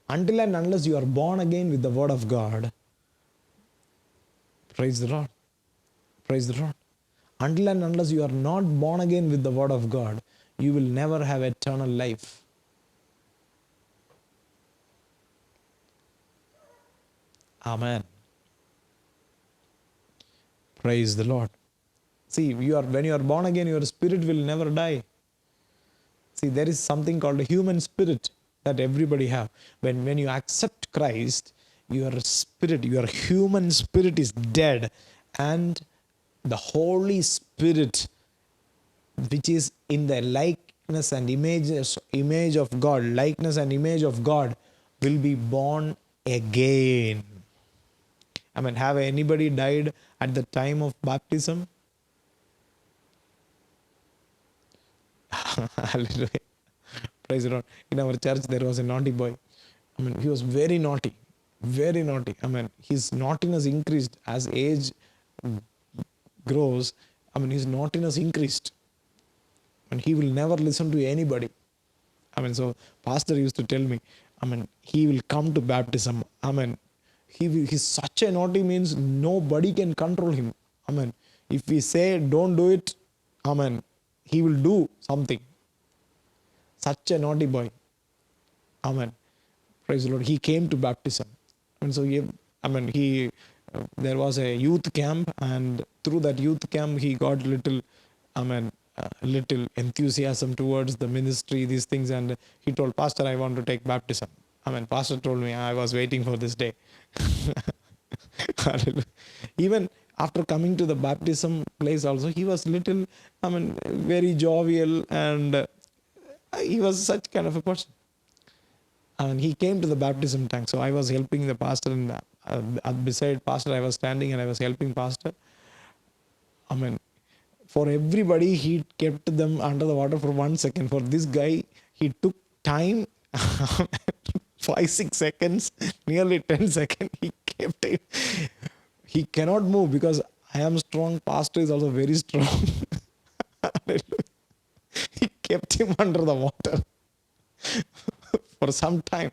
Until and unless you are born again with the word of God, praise the Lord. Praise the Lord. Until and unless you are not born again with the word of God, you will never have eternal life. Amen. Praise the Lord. See, when you are born again, your spirit will never die. See, there is something called a human spirit that everybody have. When you accept Christ, your spirit, your human spirit is dead, and the Holy Spirit, which is in the likeness and image of God, will be born again. Have anybody died at the time of baptism? Hallelujah. Praise the Lord. In our church, there was a naughty boy. He was very naughty. Very naughty. His naughtiness increased as age grows. His naughtiness increased. And he will never listen to anybody. So pastor used to tell me, he will come to baptism. He's such a naughty means nobody can control him. If we say don't do it, he will do something. Such a naughty boy. Amen. Praise the Lord. He came to baptism. And so there was a youth camp, and through that youth camp, he got little enthusiasm towards the ministry, these things, and he told, Pastor, I want to take baptism. Pastor told me, I was waiting for this day. Even after coming to the baptism place also, he was little, very jovial, and he was such kind of a person. And he came to the baptism tank. So I was helping the pastor, and beside pastor, I was standing and I was helping pastor. For everybody, he kept them under the water for 1 second. For this guy, he took time, 5-6 seconds, nearly 10 seconds. He kept it. He cannot move because I am strong. Pastor is also very strong. He kept him under the water for some time.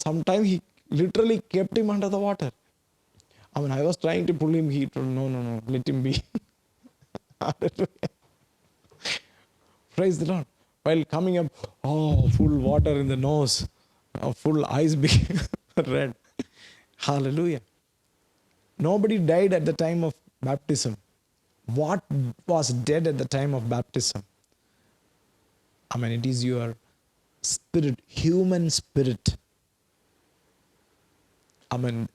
Sometime he literally kept him under the water. I was trying to pull him. He told, no, let him be. Praise the Lord. While coming up, full water in the nose, full eyes became red. Hallelujah. Nobody died at the time of baptism. What was dead at the time of baptism? It is your spirit, human spirit.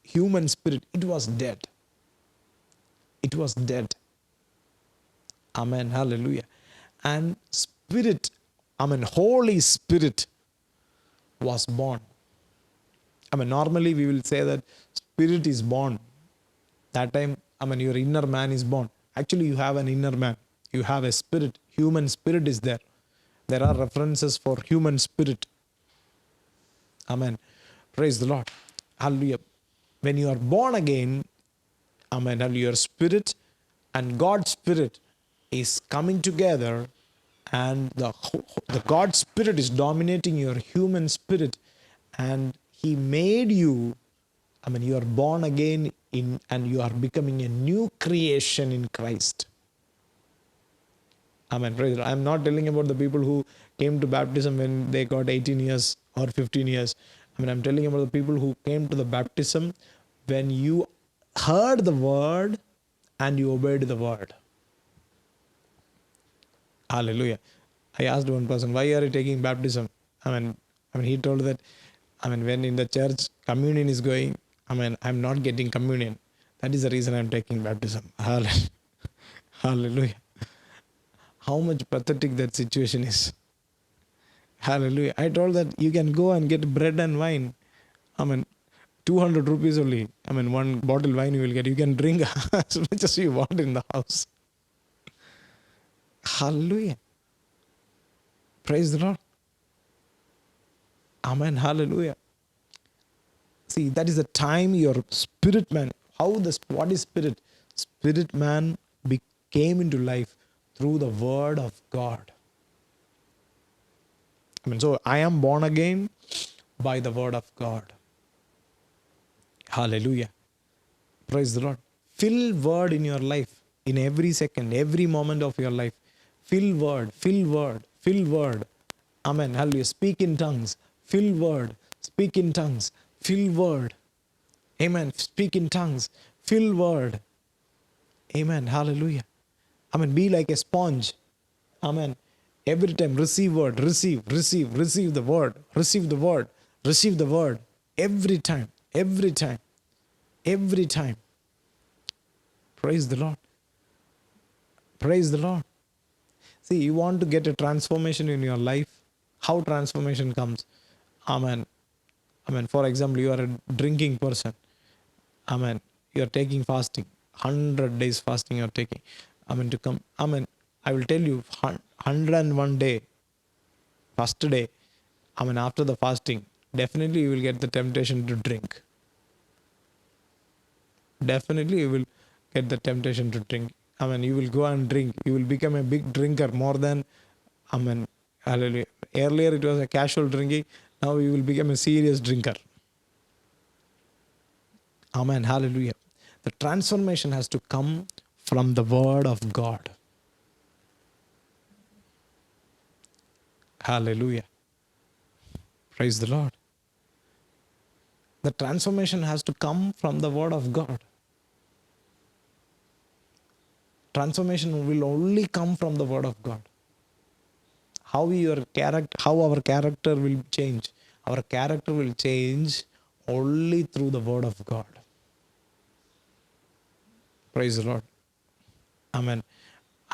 Human spirit, it was dead. It was dead. Amen. Hallelujah. And spirit, Holy Spirit was born. Normally we will say that spirit is born. That time, your inner man is born. Actually, you have an inner man. You have a spirit. Human spirit is there. There are references for human spirit. Amen. Praise the Lord. Hallelujah. When you are born again, amen, hallelujah, your spirit and God's spirit is coming together, and the God spirit is dominating your human spirit, and He made you, you are born again and you are becoming a new creation in Christ. Amen. Praise the Lord. I'm not telling about the people who came to baptism when they got 18 years or 15 years. I'm telling about the people who came to the baptism when you heard the word and you obeyed the word. Hallelujah. I asked one person, why are you taking baptism? He told that, when in the church communion is going, I'm not getting communion. That is the reason I'm taking baptism. Hallelujah. How much pathetic that situation is. Hallelujah. I told that you can go and get bread and wine. 200 rupees only. One bottle wine you will get. You can drink as much as you want in the house. Hallelujah. Praise the Lord. Amen. Hallelujah. See, that is the time your spirit man, what is spirit? Spirit man came into life through the word of God. So I am born again by the word of God. Hallelujah. Praise the Lord. Fill word in your life, in every second, every moment of your life. Fill word, fill word, fill word. Amen. Hallelujah. Speak in tongues. Fill word. Speak in tongues. Fill word. Amen. Speak in tongues. Fill word. Amen. Hallelujah. Be like a sponge. Amen. Every time receive word. Receive the word. Receive the word. Receive the word. Every time. Every time. Every time. Praise the Lord. Praise the Lord. See, you want to get a transformation in your life. How transformation comes? Amen. For example, you are a drinking person. Amen. You are taking fasting. 100 days fasting you are taking. To come. I will tell you, 101 day, first day, after the fasting, definitely you will get the temptation to drink. Definitely you will get the temptation to drink. You will go and drink. You will become a big drinker more than, hallelujah. Earlier it was a casual drinking. Now you will become a serious drinker. Amen. Hallelujah. The transformation has to come from the word of God. Hallelujah. Praise the Lord. The transformation has to come from the word of God. Transformation will only come from the word of God. How our character will change. Our character will change only through the word of God. Praise the Lord. Amen.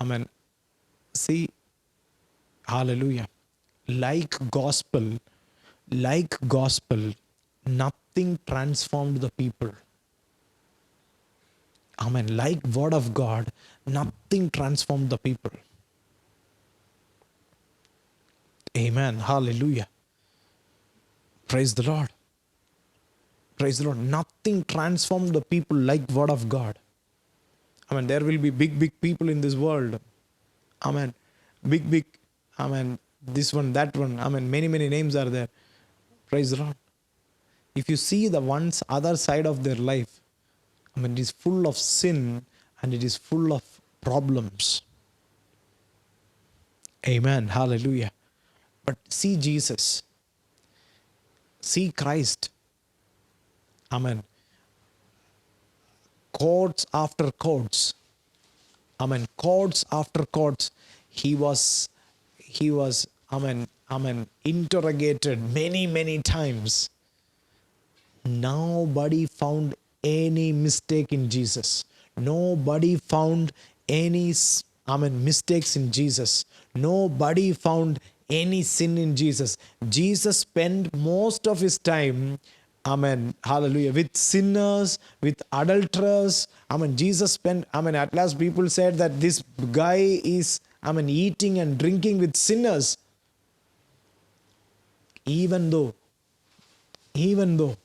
Amen. See, hallelujah. Like gospel, nothing transformed the people. Amen. Like word of God, nothing transformed the people. Amen. Hallelujah. Praise the Lord. Praise the Lord. Nothing transformed the people like word of God. There will be big people in this world. Amen. Big. This one, that one. Many names are there. Praise the Lord. If you see the one's other side of their life, it is full of sin and it is full of problems. Amen. Hallelujah. But see Jesus. See Christ. Amen. Courts after courts. Courts after courts. He was, interrogated many times. Nobody found any mistake in Jesus. Nobody found any, mistakes in Jesus. Nobody found any sin in Jesus. Jesus spent most of his time, Amen. Hallelujah. With sinners, with adulterers. Amen. Jesus spent, at last people said that this guy is, eating and drinking with sinners. Even though, even though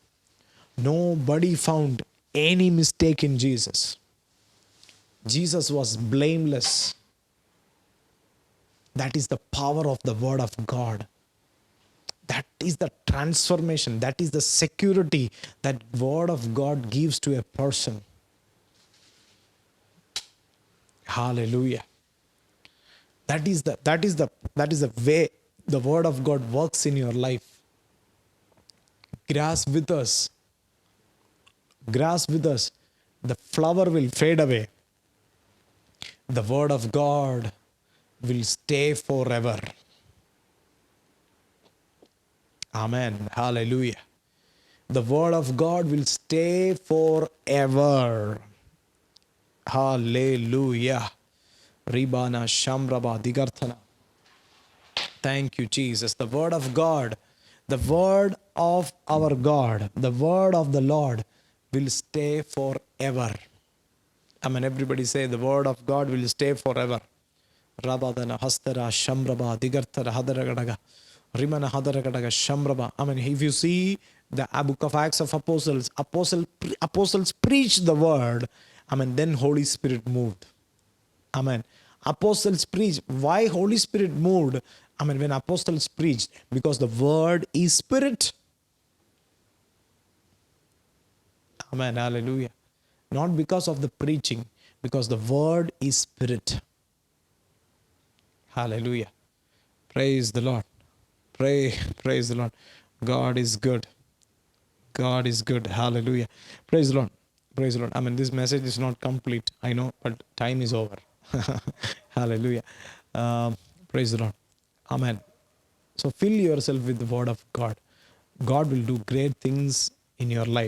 nobody found any mistake in Jesus. Jesus was blameless. That is the power of the Word of God. That is the transformation. That is the security that Word of God gives to a person. Hallelujah. That is the way the Word of God works in your life. Grass withers. Grass withers. The flower will fade away. The Word of God will stay forever. Amen. Hallelujah. The Word of God will stay forever. Hallelujah. Ribana Shamraba Digarthana. Thank you, Jesus. The Word of God, the Word of our God, the Word of the Lord will stay forever. Everybody say the Word of God will stay forever. Rabadana Hastara Shamraba Digarthara Hadaragadaga. Rimana Hadaragadaga Shamraba. If you see the book of Acts of Apostles, apostles preached the word. Then Holy Spirit moved. Amen. Apostles preached. Why Holy Spirit moved? When apostles preached, because the word is spirit. Amen. Hallelujah. Not because of the preaching, because the word is spirit. Hallelujah. Praise the Lord. Praise the Lord. God is good. God is good. Hallelujah. Praise the Lord. Praise the Lord. This message is not complete, I know, but time is over. Hallelujah. Praise the Lord. Amen. So fill yourself with the Word of God. God will do great things in your life.